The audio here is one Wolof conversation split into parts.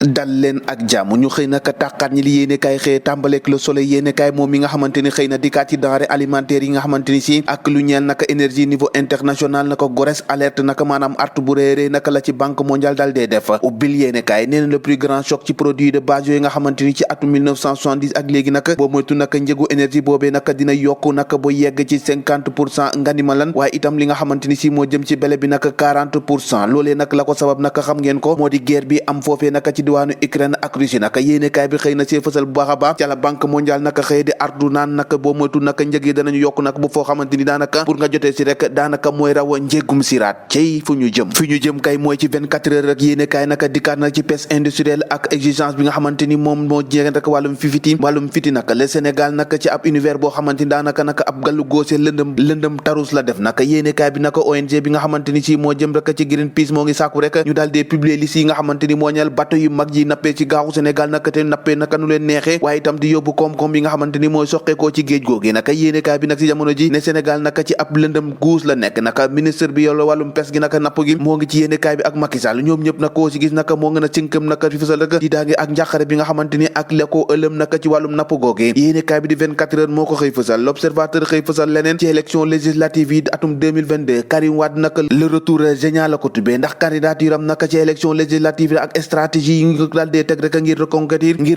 dal leen ak jàmm ñu xëy naka tàqaat ñi li yéene kaay xëy tàmbaleek Le Soleil yéene kaay moom mi nga xamante ni xëy na dikkaat ci denrée alimentaire yi nga xamante ni si ak lu ñeel naka énergie niveau international naka GORES alerte naka maanaam artu bu réerée naka la ci banque mondiale dal dee def ubbil yéene kaay nee na le plus grand choc ci produit de base yooyu nga xamante ni ci atum 1970 ak léegi naka boo moytu naka njëgu énergie boobee naka dina yokku naka ba yegg ci 50% nga ni ma lan waaye itam li nga xamante ni si moo jëm ci bele bi naka 40% loolee nag la ko sabab naka xam ngeen ko moo di guerre bi am foofee naka ci diwaanu Ukraine ak Russie naka yéenekaay bi xëy na see fësal bu baax a baax ca la banque mondiale naka xëy di ardu naan naka boo moytu naka njëg yi danañu yokk naka bu foo xamante ni daanaka pour nga jotee si rek daanaka mooy raw njëggum siraat cey fu ñu jëm kay mooy ci 24 heures rek yéenekaay naka dikkaat na ci pêche industrielle ak exigence bi nga xamante ni moom moo jeexee rek wàllum fiti naka le Sénégal naka ci ab univers boo xamante ni daanaka naka ab gàllu góose lëndëm tarus la def naka yéenekaay bi naka ONG bi nga xamante ni si moo jëm rek ci Greenpeace moo ngi sàkku rek ñu daal di publier liste yi nga xamante ni moo ñeel bateau yu mag yi nappee ci gaaxu Sénégal naka te nappee naka nu leen neexee waaye itam di yóbbu koom-koom bi nga xamante ni mooy soqeekoo ci géej googi naka yéenekaay bi nag ci jamono ji ne Sénégal naka ci ab lëndëm guus la nekk naka ministre bi yollu wàllum pes gi naka napp gi moo ngi ci yéenekaay bi ak Macky Sall ñoom ñëpp nag koo ci gis naka moo ngën a cinkam naka fi fësal rek di daange ak njàqare bi nga xamante ni ak la ko ëlëm naka ci wàllum napp googi yéenekaay bi di 24 heures moo ko xëy fësal l'observateur xëy fësal leneen ci élection législative yi atum 2022 Karim Wade naka le retour génial la ko tubbee ndax candidature am naka ci élection législative ak stratégie yi ngi daal dee teg rek ngir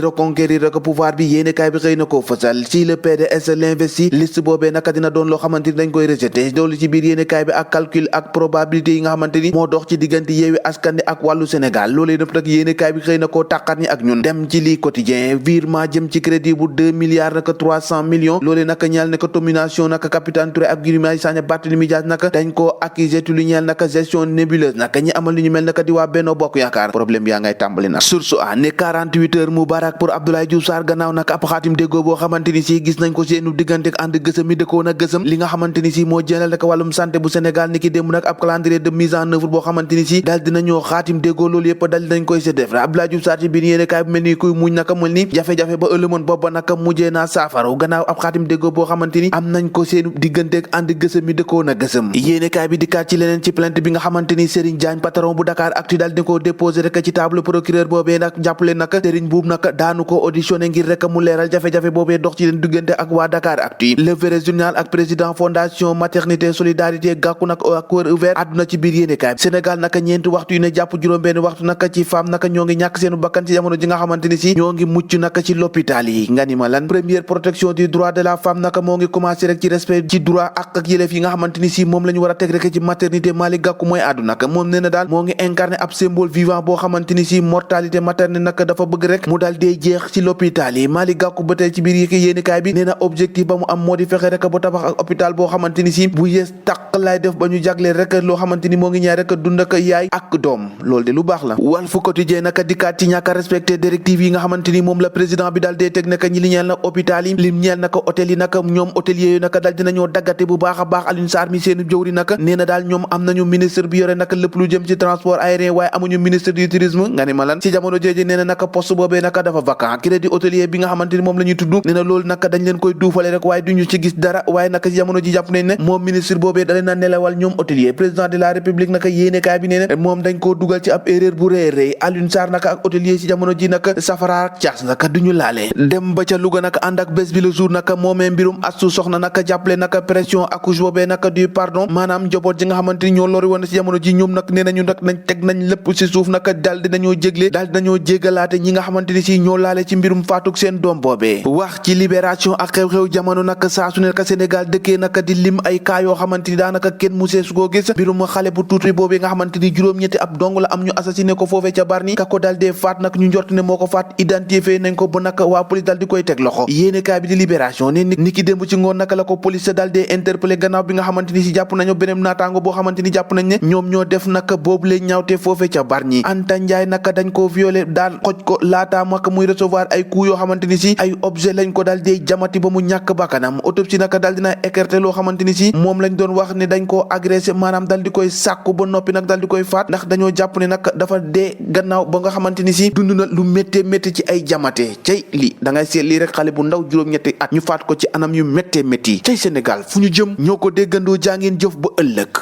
reconquérir rek pouvoir bi yéenekaay bi xëy na koo fësal si le PDS l'investi liste boobee naka dina doon loo xamante ni dañ koy rejeté loolu ci biir yéenekaay bi ak calcul ak probabilité yi nga xamante ni moo dox ci diggante Yewwi Askan Wi ak wàllu Sénégal loolee nëpp nag yéenekaay bi xëy na koo tàqat ñi ak ñun dem ci lii quotidien virement jëm ci crédit bu 2 milliards naka 300 millions loolee naka ñeel naka domination naka capitaine Touré ak Guy Marius Sagna Barthélémy Dias naka dañ koo accusé ci lu ñeel naka gestion nébuleuse naka ñi amal lu ñu mel naka di waa Benno Bokk Yaakaar problème yaa ngay tàmbali nag source a ne 48 heures Moubarak pour Abdoulaye Diouf Sarr gannaaw nag ab xaatim déggoo boo xamante ni si gis nañ ko seenu diggante ak ànd gësëm yi dëkkoon ak gësëm li nga xamante ni si moo jëlal nag wàllum santé bu Sénégal ni ki démb nag ab calendrier de mise en œuvre boo xamante ni si daal dinañoo xaatim déggoo loolu yëpp daal dinañ koy se def Abdoulaye Diouf Sarr ci biir yéene kaay bu mel ni kuy muñ naka mel ni jafe-jafe ba ëllëmoon booba naka mujjee naa saafaru gannaaw ab xaatim déggoo boo xamante ni am nañ ko seenu diggante ak ànd gësëm yi dëkkoon ak gësëm yéene kaay bi dikkaat ci leneen ci plainte bi nga xamante ni Serigne Diagne patron bu Dakar Actu daal dina ko déposé rek ci table procureur boobee nag jàppale nag Serigne Boub nag daanu ko auditionné ngir rek mu leeral jafe-jafe boobee dox ci leen diggante ak waa Dakar Actu le vrai journal ak président fondation maternité solidarité gàkku nag ak cœur ouvert àdduna ci biir yéenekaay Sénégal naka ñeenti waxtu yu ne jàpp juróom-benn waxtu naka ci femme naka ñoo ngi ñàkk seenu bakkan ci jamono ji nga xamante ni si ñoo ngi mucc naka ci l'hôpital yi nga ni ma lan première protection du droit de la femme naka moo ngi commencé rek ci respect ci droit ak yelleef yi nga xamante ni si moom la ñu war a teg rek ci maternité Malick Gakou mooy àddu naka moom nee na daal moo ngi incarné ab symbole vivant boo xamante ni si mortalité maternelle naka dafa bëgg rek mu daal dee jeex ci l'hôpital yi Malick Gakou ba tey ci biir yéenekaay bi nee na objectif ba mu am moo di fexe rek ba tabax ak hôpital boo xamante ni si bu yees tàq lay def ba ñu jagleel rek loo xamante ni moo ngi ñaar rek dund ak yaay ak doom loolu de lu baax la Walf Quotidien naka dikkaat ci ñàkk a respecté directive yi nga xamante ni moom la président bi daal dee teg naka ñi li ñeel nag hôpital yi lim ñeel naka hôtel yi naka ñoom hôteliers yooyu naka daal dinañoo daggate bu baax a baax Alioune Sarr mi seenu jëwri naka nee na daal ñoom am nañu ministre bi yore naka lépp lu jëm ci transport aérien waaye amuñu ministre du tourisme nga ni ma lan ci jamono jooju nee na naka poste boobee naka dafa vacant crédit hôtelier bi nga xamante ni moom la ñuy tudd nee na loolu naka dañ leen koy duufale rek waaye duñu ci gis dara waaye naka ci jamono ji jàpp nañ ne moom ministre boobee da leen a nelawal ñoom hôtelier président de la république naka yéenekaay bi nee na moom dañ koo dugal ci ab erreur bu rëy Alioune Sarr naka ak hôtelier ci jamono ji naka safara ak caas naka duñu laale dem ba ca Louga naka ànd ak bés bi le jour naka moomee mbirum astu soxna naka jàppale naka pression accouche boobee naka du pardon maanaam njaboot ji nga xamante ni ñoo lori woon ci jamono ji ñoom nag nee nañu nag nañ teg nañ lépp ci suuf naka daal dinañoo jégle daal dinañoo jéggalaate ñi nga xamante ni si ñoo laale ci mbirum faatuk seen doom boobee wax ci libération ak xew-xew jamono naka saa su nekk Sénégal dëkkee naka di lim ay cas yoo xamante ni daanaka kenn musee su koo gis mbirum xale bu tuuti boobee nga xamante ni juróom-ñetti ab dong la am ñu assassiné ko foofee ca Bargny ka ko daal dee faat nag ñu njort ne moo ko faat identifié nañ ko ba naka waa police daal di koy teg loxo yéenekaay bi di libération ne ni ki démb ci ngoon naka la ko police daal dee interpellé gannaaw bi nga xamante ni si jàpp nañu beneen naataango boo xamante ni jàpp nañ ne ñoom ñoo def naka boobu lee ñaawte foofee ca Bargny Anta Ndiaye naka dañ ko violé daal xoj ko laataa maka muy recevoir ay coups yoo xamante ni si ay objet lañ ko daal dee jamati ba mu ñàkk bakkanam autopsie naka daal dina écarté loo xamante ni si moom lañ doon wax ne dañ koo agressé maanaam daal di koy sàkku ba noppi nag daal di koy faat ndax dañoo jàpp ne nag dafa dee gannaaw ba nga xamante ni si dund na lu méttee métti ci ay jamate cay lii da ngay seet lii rek xale bu ndaw juróom-ñetti at ñu faat ko ci anam yu méttee métti cay Sénégal fu ñu jëm ñoo ko déggandoo jaa ngeen jëf ba ëllëg